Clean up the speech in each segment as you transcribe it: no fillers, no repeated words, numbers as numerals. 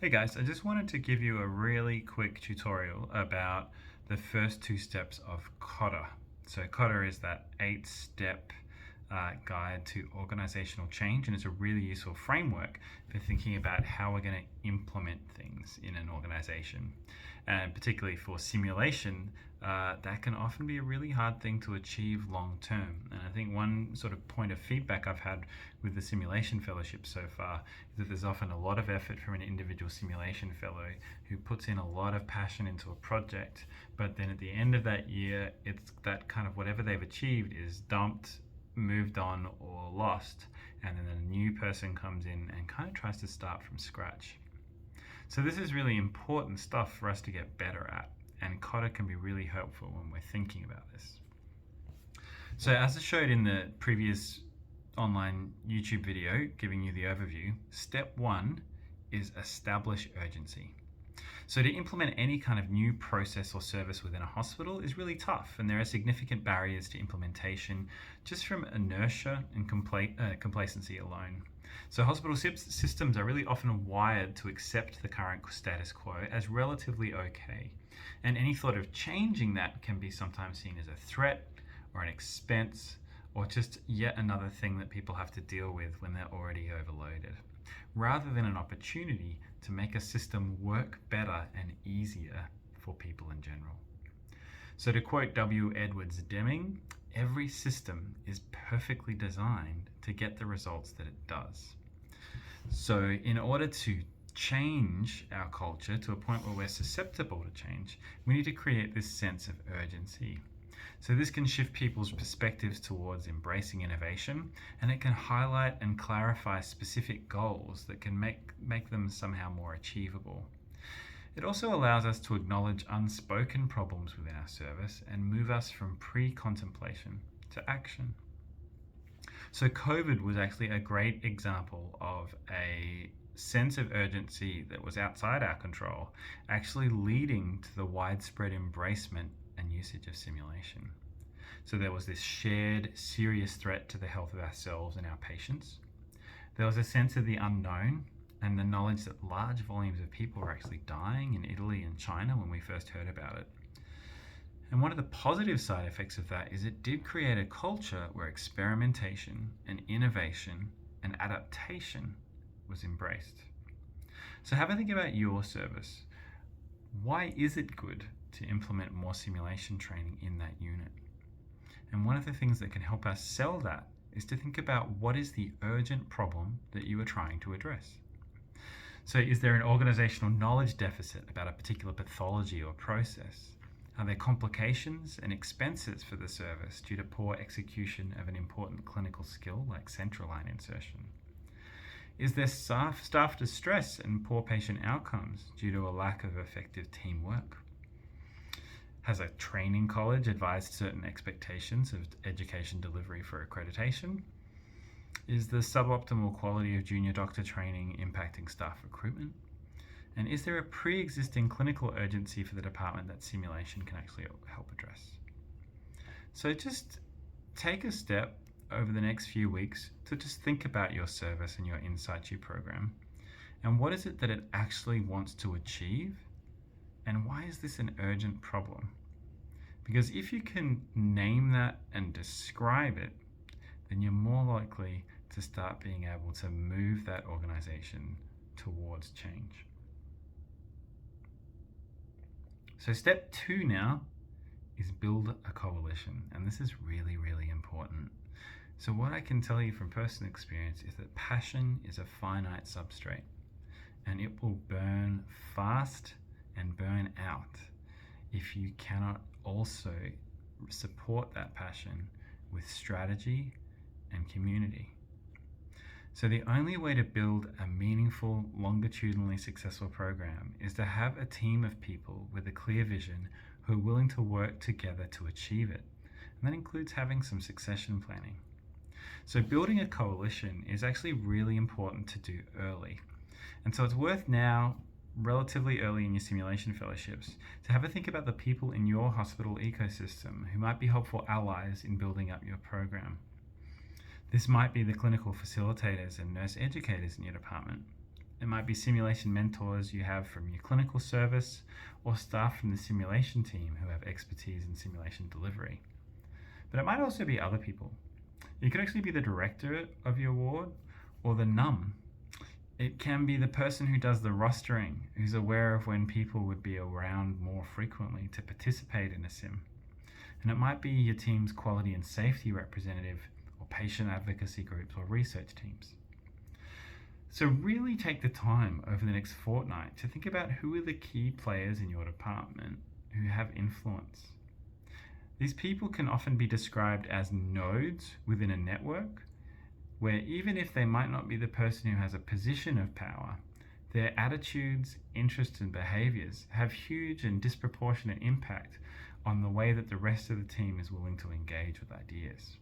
Hey guys, I just wanted to give you a really quick tutorial about the first two steps of CODA. So CODA is that 8-step guide to organizational change, and it's a really useful framework for thinking about how we're going to implement things in an organization. And particularly for simulation, that can often be a really hard thing to achieve long term. And I think one sort of point of feedback I've had with the simulation fellowship so far is that there's often a lot of effort from an individual simulation fellow who puts in a lot of passion into a project, but then at the end of that year, it's that kind of whatever they've achieved is dumped, moved on, or lost, and then a new person comes in and kind of tries to start from scratch. So this is really important stuff for us to get better at, and CODA can be really helpful when we're thinking about this. So as I showed in the previous online YouTube video giving you the overview, step one is establish urgency. So to implement any kind of new process or service within a hospital is really tough, and there are significant barriers to implementation just from inertia and complacency alone. So hospital systems are really often wired to accept the current status quo as relatively okay, and any thought of changing that can be sometimes seen as a threat or an expense or just yet another thing that people have to deal with when they're already overloaded, rather than an opportunity to make a system work better and easier for people in general. So to quote W. Edwards Deming, every system is perfectly designed to get the results that it does. So in order to change our culture to a point where we're susceptible to change, we need to create this sense of urgency. So this can shift people's perspectives towards embracing innovation, and it can highlight and clarify specific goals that can make them somehow more achievable. It also allows us to acknowledge unspoken problems within our service and move us from pre-contemplation to action. So COVID was actually a great example of a sense of urgency that was outside our control, actually leading to the widespread embracement and usage of simulation. So there was this shared, serious threat to the health of ourselves and our patients. There was a sense of the unknown and the knowledge that large volumes of people were actually dying in Italy and China when we first heard about it. And one of the positive side effects of that is it did create a culture where experimentation and innovation and adaptation was embraced. So have a think about your service. Why is it good to implement more simulation training in that unit? And one of the things that can help us sell that is to think about what is the urgent problem that you are trying to address. So is there an organizational knowledge deficit about a particular pathology or process? Are there complications and expenses for the service due to poor execution of an important clinical skill like central line insertion? Is there staff distress and poor patient outcomes due to a lack of effective teamwork? Has a training college advised certain expectations of education delivery for accreditation? Is the suboptimal quality of junior doctor training impacting staff recruitment? And is there a pre-existing clinical urgency for the department that simulation can actually help address? So just take a step over the next few weeks to just think about your service and your InSitu program, and what is it that it actually wants to achieve, and why is this an urgent problem? Because if you can name that and describe it, then you're more likely to start being able to move that organization towards change. So step two now is build a coalition, and this is really, really important. So what I can tell you from personal experience is that passion is a finite substrate, and it will burn fast and burn out if you cannot also support that passion with strategy and community. So the only way to build a meaningful, longitudinally successful program is to have a team of people with a clear vision who are willing to work together to achieve it. And that includes having some succession planning. So building a coalition is actually really important to do early. And so it's worth now, relatively early in your simulation fellowships, to have a think about the people in your hospital ecosystem who might be helpful allies in building up your program. This might be the clinical facilitators and nurse educators in your department. It might be simulation mentors you have from your clinical service or staff from the simulation team who have expertise in simulation delivery. But it might also be other people. It could actually be the director of your ward or the NUM. It can be the person who does the rostering, who's aware of when people would be around more frequently to participate in a sim. And it might be your team's quality and safety representative or patient advocacy groups or research teams. So really take the time over the next fortnight to think about who are the key players in your department who have influence. These people can often be described as nodes within a network, where even if they might not be the person who has a position of power, their attitudes, interests, and behaviors have huge and disproportionate impact on the way that the rest of the team is willing to engage with ideas.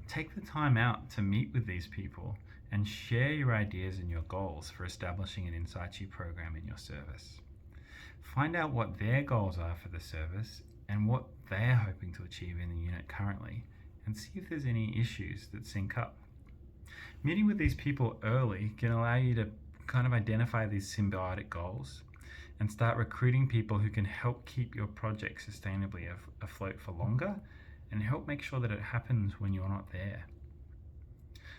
Take the time out to meet with these people and share your ideas and your goals for establishing an In Situ program in your service. Find out what their goals are for the service and what they're hoping to achieve in the unit currently, and see if there's any issues that sync up. Meeting with these people early can allow you to kind of identify these symbiotic goals and start recruiting people who can help keep your project sustainably afloat for longer and help make sure that it happens when you're not there.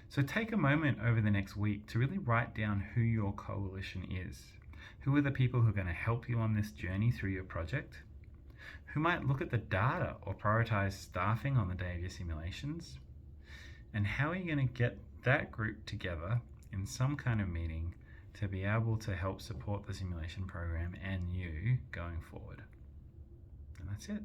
So take a moment over the next week to really write down who your coalition is. Who are the people who are going to help you on this journey through your project? Who might look at the data or prioritize staffing on the day of your simulations? And how are you going to get that group together in some kind of meeting to be able to help support the simulation program and you going forward? And that's it.